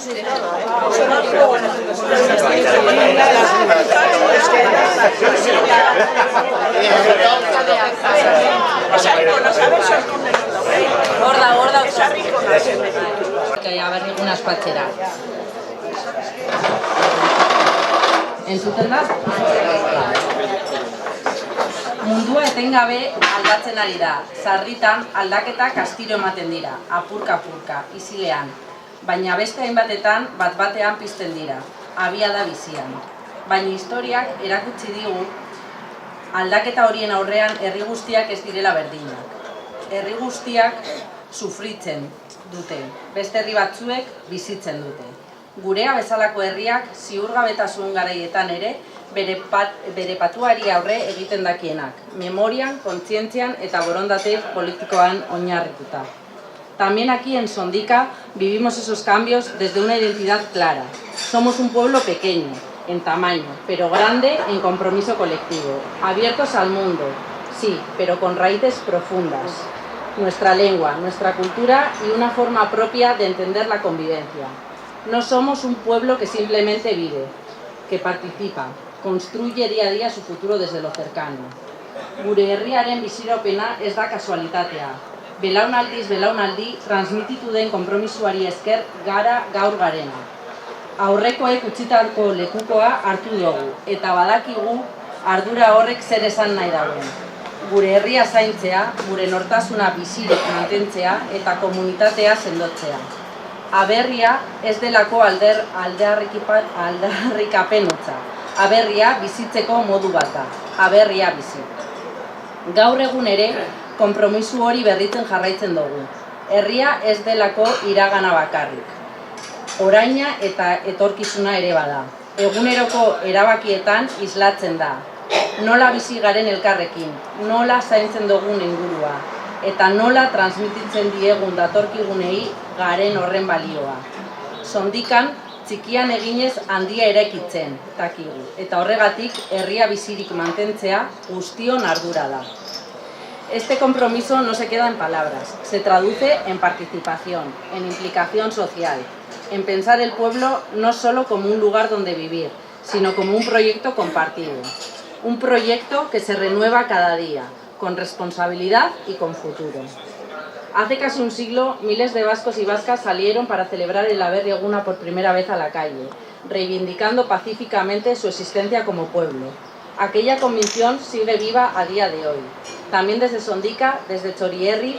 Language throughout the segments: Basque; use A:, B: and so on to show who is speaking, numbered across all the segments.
A: Gorda, a berri egun aspatzera. Entzuten da? Mundua etengabe aldatzen ari da. Sarritan aldaketak astiro ematen dira, apurka-apurka, isilean. Baina beste hainbatetan bat-batean pizten dira, abiada bizian. Baina historiak erakutsi digu aldaketa horien aurrean herri guztiak ez direla berdinak. Herri guztiak sufritzen dute, beste herri batzuek bizitzen dute. Gurea bezalako herriak ziurgabetasun garaietan ere bere patuari aurre egiten dakienak, memorian, kontzientzian eta borondate politikoan oinarrituta. También aquí en Sondika vivimos esos cambios desde una identidad clara. Somos un pueblo pequeño, en tamaño, pero grande en compromiso colectivo, abiertos al mundo, sí, pero con raíces profundas. Nuestra lengua, nuestra cultura y una forma propia de entender la convivencia. No somos un pueblo que simplemente vive, que participa, construye día a día su futuro desde lo cercano. Gure herriaren biziropena ez da kasualitatea. Belaunaldiz belaunaldi transmititu den konpromisuari esker gara gaur garena. Aurrekoek utzitako lekukoa hartu dugu eta badakigu ardura horrek zer esan nahi dauen. Gure herria zaintzea, gure nortasuna bizirik mantentzea eta komunitatea sendotzea. Aberria ez delako aldarrikapen hutsa. Aberria bizitzeko modu bat da. Aberria bizi. Gaur egun ere konpromisu hori berritzen jarraitzen dugu. Herria ez delako iragana bakarrik. Oraina eta etorkizuna ere bada. Eguneroko erabakietan islatzen da. Nola bizi garen elkarrekin, nola zaintzen dugun ingurua, eta nola transmititzen diegun datorkigunei garen horren balioa. Sondikan, txikian eginez handia eraikitzen, dakigu, eta horregatik herria bizirik mantentzea guztion ardura da. Este compromiso no se queda en palabras, se traduce en participación, en implicación social, en pensar el pueblo no solo como un lugar donde vivir, sino como un proyecto compartido. Un proyecto que se renueva cada día, con responsabilidad y con futuro. Hace casi un siglo, miles de vascos y vascas salieron para celebrar el Aberri Eguna por primera vez a la calle, reivindicando pacíficamente su existencia como pueblo. Aquella convicción sigue viva a día de hoy. También desde Sondika, desde Txorierri,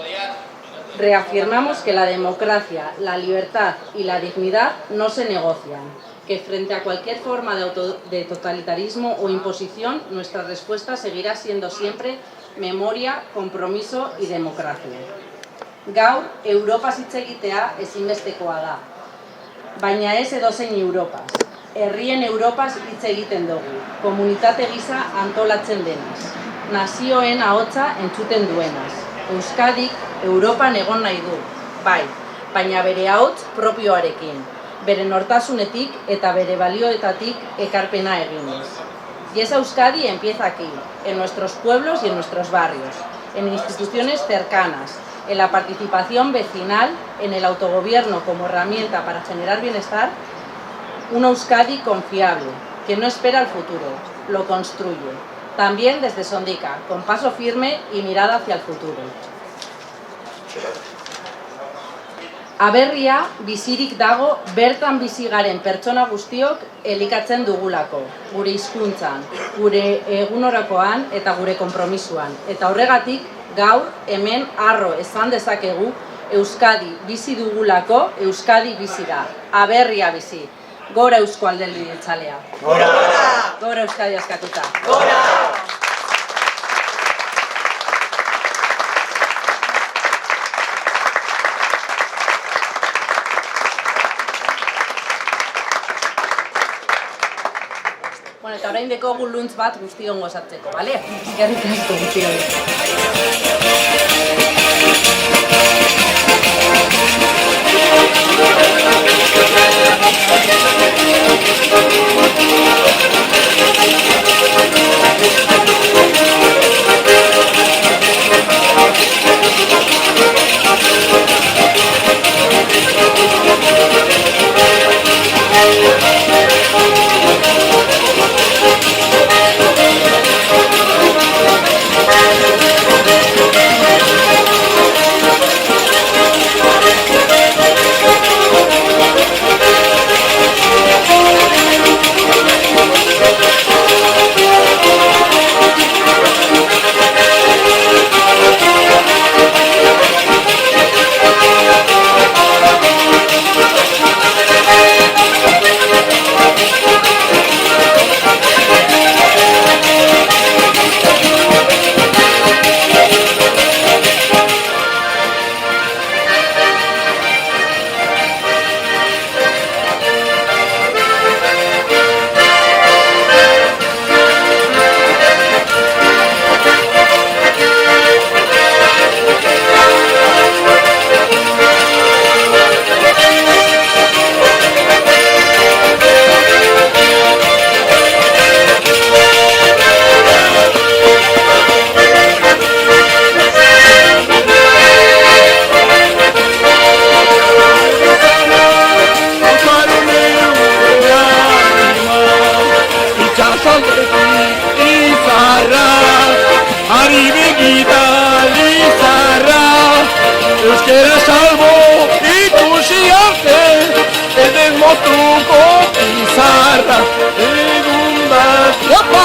A: reafirmamos que la democracia, la libertad y la dignidad no se negocian, que frente a cualquier forma de totalitarismo o imposición, nuestra respuesta seguirá siendo siempre memoria, compromiso y democracia. Gaur, Europaz hitz egitea ezinbestekoa da, baina ez edozein Europaz. Herrien Europaz hitz egiten dugu, komunitate gisa antolatzen denaz, nazioen ahotsa entzuten duenaz. Euskadik Europan egon nahi du, bai, baina bere ahots propioarekin, bere nortasunetik eta bere balioetatik ekarpena eginez. Y esa Euskadi empieza aquí, en nuestros pueblos y en nuestros barrios, en instituciones cercanas, en la participación vecinal, en el autogobierno como herramienta para generar bienestar, una Euskadi confiable, que no espera el futuro, lo construye. También desde Sondika, con paso firme y mirada hacia el futuro. Aberria bizirik dago bertan bizi garen pertsona guztiok elikatzen dugulako, gure hizkuntzan, gure egunorakoan eta gure konpromisuan. Eta horregatik gaur hemen harro esan dezakegu Euskadi bizi dugulako, Euskadi bizi da, aberria bizi. Gora Eusko Alderdi Jeltzalea. Gora! Gora Euskadi askatuta. Gora! Bueno, eta orain dekogu luntz bat guztion gozatzeko, bale? Eskerrik asko guztion.
B: Zera salbo ikusi arte, eden motuko pizarra, egun bat.